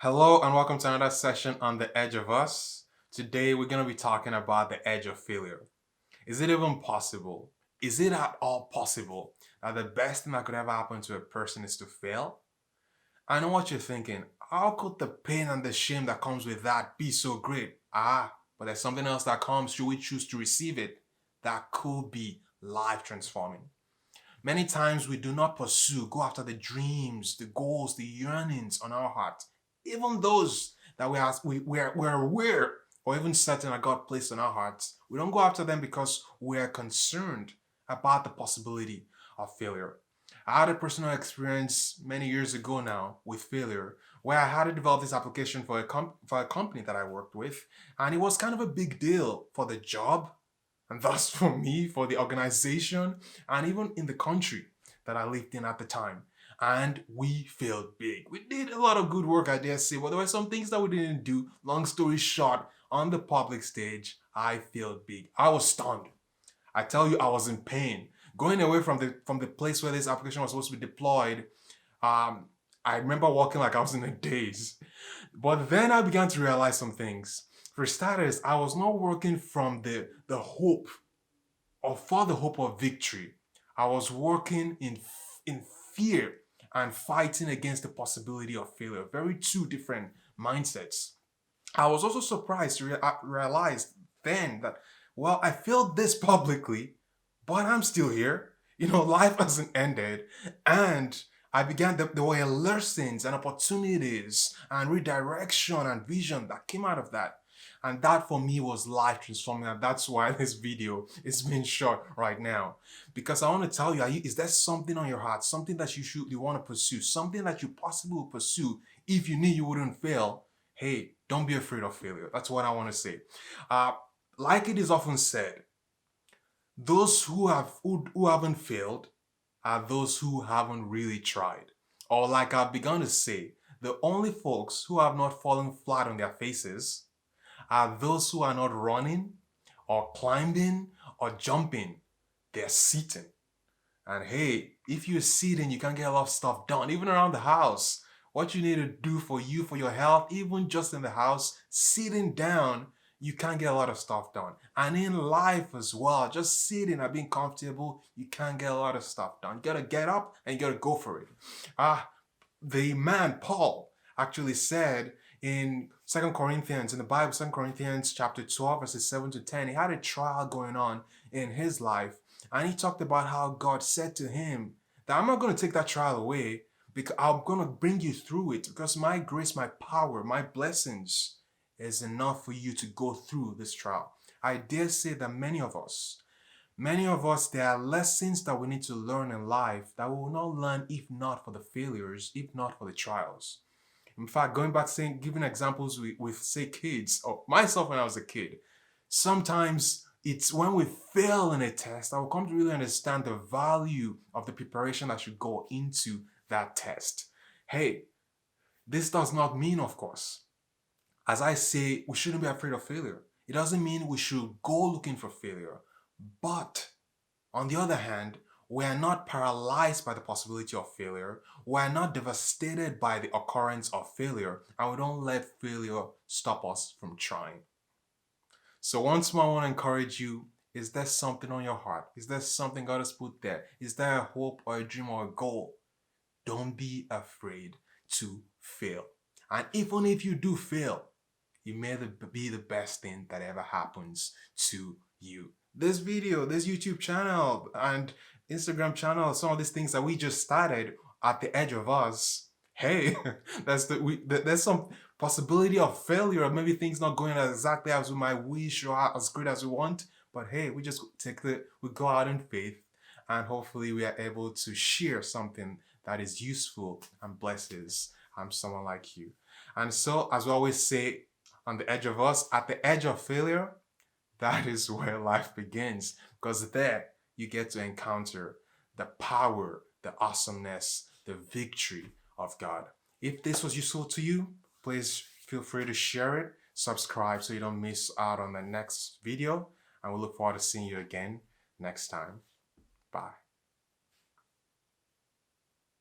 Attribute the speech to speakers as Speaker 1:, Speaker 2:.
Speaker 1: Hello and welcome to another session on the edge of us. Today we're going to be talking about the edge of failure. Is it even possible? Is it at all possible that the best thing that could ever happen to a person is to fail? I know what you're thinking. How could the pain and the shame that comes with that be so great? But there's something else that comes should we choose to receive it that could be life transforming. Many times we do not go after the dreams, the goals, the yearnings on our heart, even those that we're aware or even certain that God placed on our hearts. We don't go after them because we're concerned about the possibility of failure. I had a personal experience many years ago now with failure where I had to develop this application for a company that I worked with, and it was kind of a big deal for the job and thus for me, for the organization, and even in the country that I lived in at the time. And we failed big. We did a lot of good work, I dare say, but there were some things that we didn't do. Long story short, on the public stage, I failed big. I was stunned. I tell you, I was in pain. Going away from the place where this application was supposed to be deployed, I remember walking like I was in a daze. But then I began to realize some things. For starters, I was not working from the hope or for the hope of victory. I was working in fear and fighting against the possibility of failure. Very two different mindsets. I was also surprised to realize then that, well, I failed this publicly, but I'm still here. Life hasn't ended. And there were lessons and opportunities and redirection and vision that came out of that. And that for me was life transforming. And that's why this video is being shot right now. Because I want to tell you, is there something on your heart, something that you want to pursue, something that you possibly will pursue if you knew you wouldn't fail? Hey, don't be afraid of failure. That's what I want to say. Like it is often said, those who haven't failed are those who haven't really tried. Or like I've begun to say, the only folks who have not fallen flat on their faces are those who are not running or climbing or jumping. They're sitting. And hey, if you're sitting, you can get a lot of stuff done, even around the house. What you need to do for you, for your health, even just in the house, sitting down, you can get a lot of stuff done. And in life as well, just sitting and being comfortable, you can get a lot of stuff done. You gotta get up and you gotta go for it. The man, Paul, actually said in Second Corinthians, in the Bible, 2 Corinthians chapter 12, verses 7 to 10, he had a trial going on in his life. And he talked about how God said to him that I'm not going to take that trial away because I'm going to bring you through it because my grace, my power, my blessings is enough for you to go through this trial. I dare say that many of us, there are lessons that we need to learn in life that we will not learn if not for the failures, if not for the trials. In fact, going back saying, giving examples with say kids, or myself when I was a kid, sometimes it's when we fail in a test that we come to really understand the value of the preparation that should go into that test. Hey, this does not mean, of course, as I say, we shouldn't be afraid of failure. It doesn't mean we should go looking for failure. But on the other hand, we are not paralyzed by the possibility of failure. We are not devastated by the occurrence of failure, and we don't let failure stop us from trying. So once more, I want to encourage you, is there something on your heart? Is there something God has put there? Is there a hope or a dream or a goal? Don't be afraid to fail. And even if you do fail, it may be the best thing that ever happens to you. This video, this YouTube channel, and Instagram channel, some of these things that we just started at the edge of us. Hey, there's some possibility of failure, or maybe things not going exactly as we might wish or as great as we want. But hey, we just we go out in faith, and hopefully we are able to share something that is useful and blesses someone like you. And so, as we always say, on the edge of us, at the edge of failure, that is where life begins. Because there you get to encounter the power, the awesomeness, the victory of God. If this was useful to you, please feel free to share it, subscribe so you don't miss out on the next video, and we look forward to seeing you again next time. Bye.